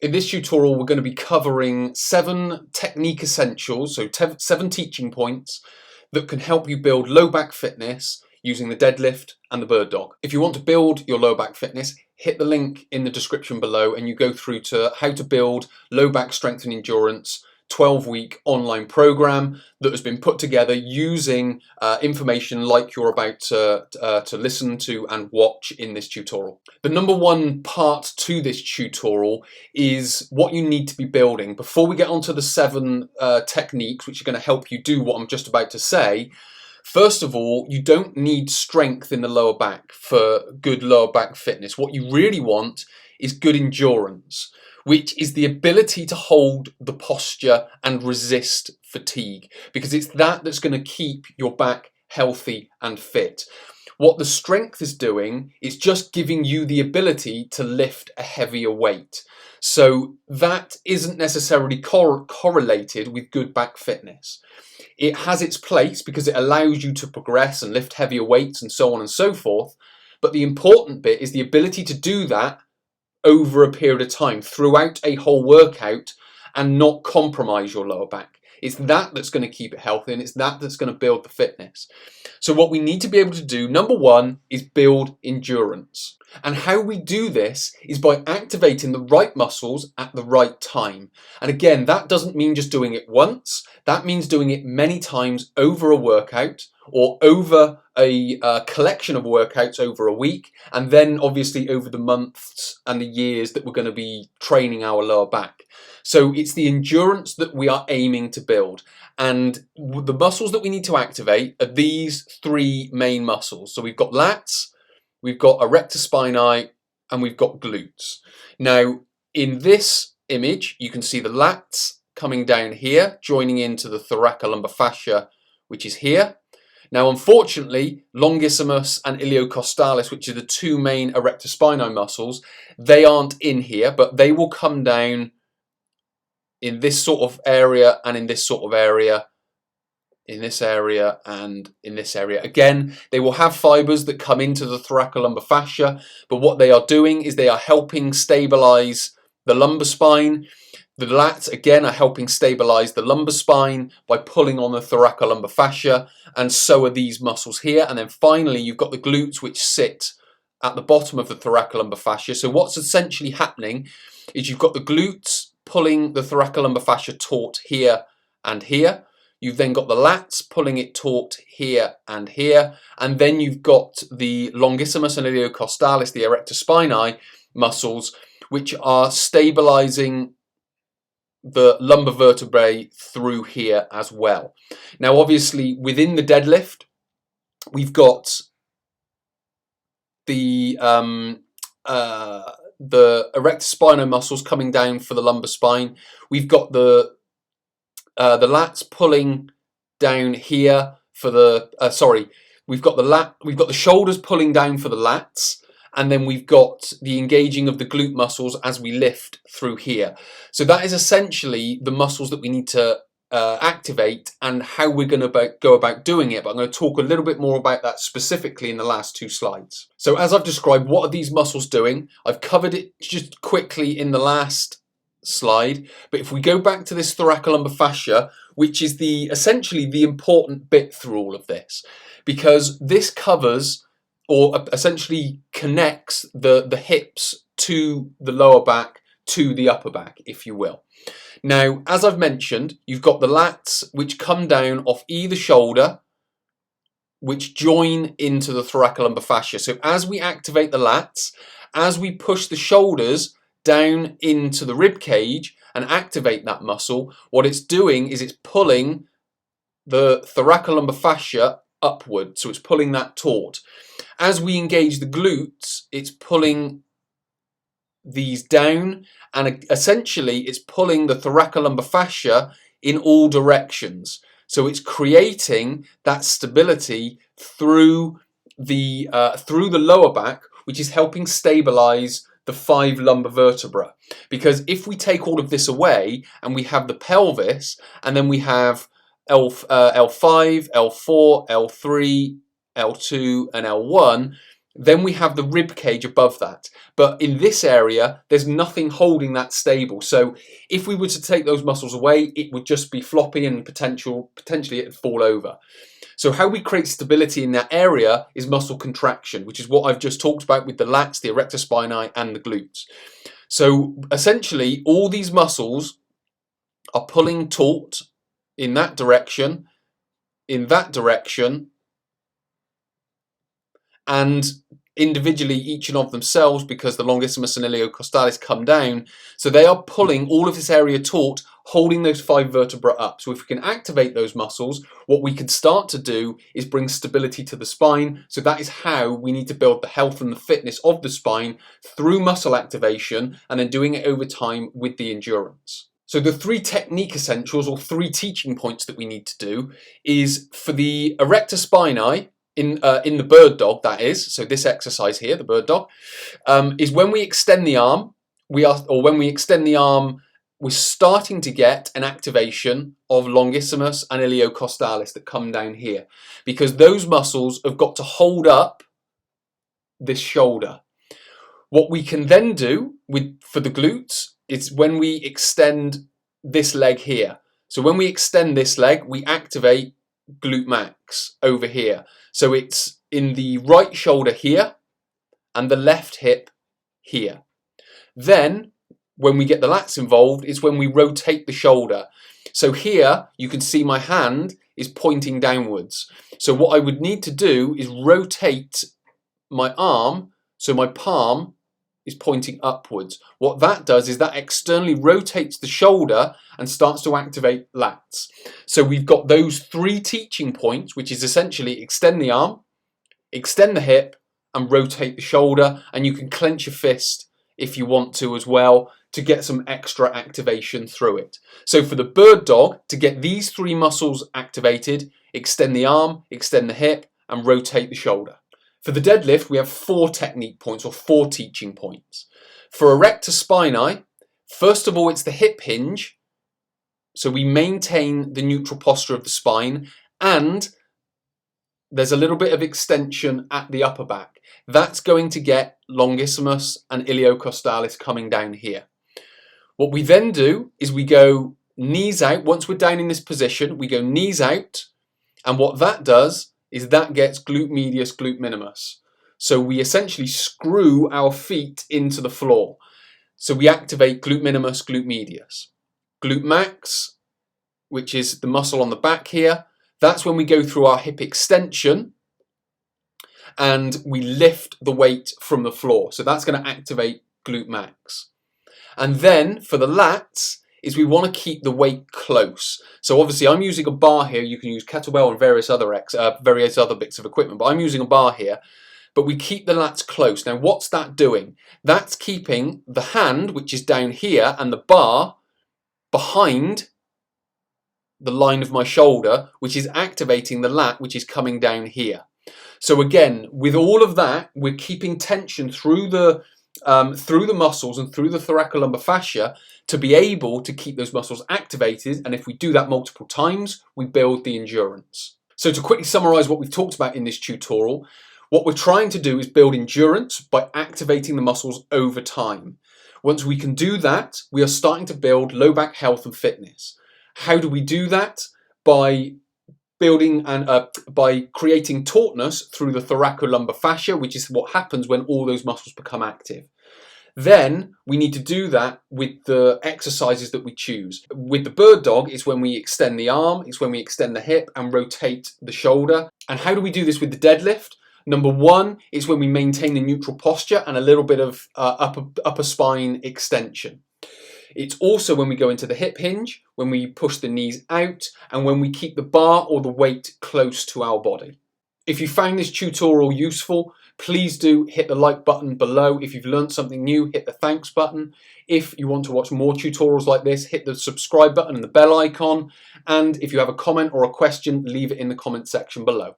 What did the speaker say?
In this tutorial, we're going to be covering 7 technique essentials, so 7 teaching points that can help you build low back fitness using the deadlift and the bird dog. If you want to build your low back fitness, hit the link in the description below and you go through to how to build low back strength and endurance 12-week online program that has been put together using information like you're about to listen to and watch in this tutorial. The number one part to this tutorial is what you need to be building. Before we get onto the 7 techniques which are going to help you do what I'm just about to say, first of all, you don't need strength in the lower back for good lower back fitness. What you really want is good endurance, which is the ability to hold the posture and resist fatigue, because it's that that's going to keep your back healthy and fit. What the strength is doing is just giving you the ability to lift a heavier weight. So that isn't necessarily correlated with good back fitness. It has its place because it allows you to progress and lift heavier weights and so on and so forth. But the important bit is the ability to do that over a period of time throughout a whole workout and not compromise your lower back. It's that that's going to keep it healthy, and it's that that's going to build the fitness. So what we need to be able to do, number one, is build endurance. And how we do this is by activating the right muscles at the right time. And again, that doesn't mean just doing it once. That means doing it many times over a workout or over a collection of workouts over a week, and then obviously over the months and the years that we're going to be training our lower back. So it's the endurance that we are aiming to build. And the muscles that we need to activate are these 3 main muscles. So we've got lats, we've got erector spinae, and we've got glutes. Now, in this image, you can see the lats coming down here, joining into the thoracolumbar fascia, which is here. Now, unfortunately, longissimus and iliocostalis, which are the 2 main erector spinae muscles, they aren't in here, but they will come down in this sort of area and in this sort of area, in this area and in this area. Again, they will have fibers that come into the thoracolumbar fascia, but what they are doing is they are helping stabilize the lumbar spine. The lats, again, are helping stabilize the lumbar spine by pulling on the thoracolumbar fascia, and so are these muscles here. And then finally, you've got the glutes, which sit at the bottom of the thoracolumbar fascia. So what's essentially happening is you've got the glutes pulling the thoracolumbar fascia taut here and here. You've then got the lats pulling it taut here and here. And then you've got the longissimus and iliocostalis, the erector spinae muscles, which are stabilizing the lumbar vertebrae through here as well. Now, obviously, within the deadlift, we've got the erector spinae muscles coming down for the lumbar spine. We've got the lats pulling down here for the we've got the shoulders pulling down for the lats. And then we've got the engaging of the glute muscles as we lift through here. So that is essentially the muscles that we need to activate and how we're going to go about doing it. But I'm going to talk a little bit more about that specifically in the last 2 slides. So as I've described, what are these muscles doing? I've covered it just quickly in the last slide. But if we go back to this thoracolumbar fascia, which is essentially the important bit through all of this, because this covers or essentially connects the hips to the lower back, to the upper back, if you will. Now, as I've mentioned, you've got the lats which come down off either shoulder, which join into the thoracolumbar fascia. So as we activate the lats, as we push the shoulders down into the rib cage and activate that muscle, what it's doing is it's pulling the thoracolumbar fascia upward, so it's pulling that taut. As we engage the glutes, it's pulling these down, and essentially it's pulling the thoracolumbar fascia in all directions. So it's creating that stability through the lower back, which is helping stabilize the 5 lumbar vertebrae. Because if we take all of this away and we have the pelvis, and then we have L5, L4, L3, L2 and L1, Then we have the rib cage above that. But in this area, there's nothing holding that stable. So if we were to take those muscles away, it would just be floppy and potentially it would fall over. So how we create stability in that area is muscle contraction, which is what I've just talked about with the lats, the erector spinae, and the glutes. So essentially, all these muscles are pulling taut in that direction, and individually each and of themselves, because the longissimus and iliocostalis come down, so they are pulling all of this area taut, holding those 5 vertebrae up. So if we can activate those muscles, what we can start to do is bring stability to the spine. So that is how we need to build the health and the fitness of the spine, through muscle activation, and then doing it over time with the endurance. So the 3 technique essentials, or 3 teaching points that we need to do, is for the erector spinae, in the bird dog, that is, so this exercise here, the bird dog, is when we extend the arm, we're starting to get an activation of longissimus and iliocostalis that come down here, because those muscles have got to hold up this shoulder. What we can then do for the glutes is when we extend this leg here. So when we extend this leg, we activate glute max over here. So it's in the right shoulder here and the left hip here. Then when we get the lats involved, it's when we rotate the shoulder. So here you can see my hand is pointing downwards. So what I would need to do is rotate my arm so my palm is pointing upwards. What that does is that externally rotates the shoulder and starts to activate lats. So we've got those 3 teaching points, which is essentially extend the arm, extend the hip, and rotate the shoulder. And you can clench your fist if you want to as well, to get some extra activation through it. So for the bird dog, to get these 3 muscles activated, extend the arm, extend the hip, and rotate the shoulder. For the deadlift, we have 4 technique points, or 4 teaching points. For erector spinae, first of all, it's the hip hinge. So we maintain the neutral posture of the spine, and there's a little bit of extension at the upper back. That's going to get longissimus and iliocostalis coming down here. What we then do is we go knees out. Once we're down in this position, we go knees out, and what that does is that gets glute medius, glute minimus. So we essentially screw our feet into the floor. So we activate glute minimus, glute medius. Glute max, which is the muscle on the back here, that's when we go through our hip extension and we lift the weight from the floor. So that's going to activate glute max. And then for the lats, is we want to keep the weight close. So obviously I'm using a bar here. You can use kettlebell and various other bits of equipment, but I'm using a bar here. But we keep the lats close. Now what's that doing? That's keeping the hand, which is down here, and the bar behind the line of my shoulder, which is activating the lat, which is coming down here. So again, with all of that, we're keeping tension through the muscles and through the thoracolumbar fascia to be able to keep those muscles activated. And if we do that multiple times, we build the endurance. So to quickly summarize what we've talked about in this tutorial, what we're trying to do is build endurance by activating the muscles over time. Once we can do that, we are starting to build low back health and fitness. How do we do that? By building and by creating tautness through the thoracolumbar fascia, which is what happens when all those muscles become active. Then we need to do that with the exercises that we choose. With the bird dog, it's when we extend the arm, it's when we extend the hip and rotate the shoulder. And how do we do this with the deadlift? Number 1 is when we maintain the neutral posture and a little bit of upper spine extension. It's also when we go into the hip hinge, when we push the knees out, and when we keep the bar or the weight close to our body. If you found this tutorial useful, please do hit the like button below. If you've learned something new, hit the thanks button. If you want to watch more tutorials like this, hit the subscribe button and the bell icon. And if you have a comment or a question, leave it in the comment section below.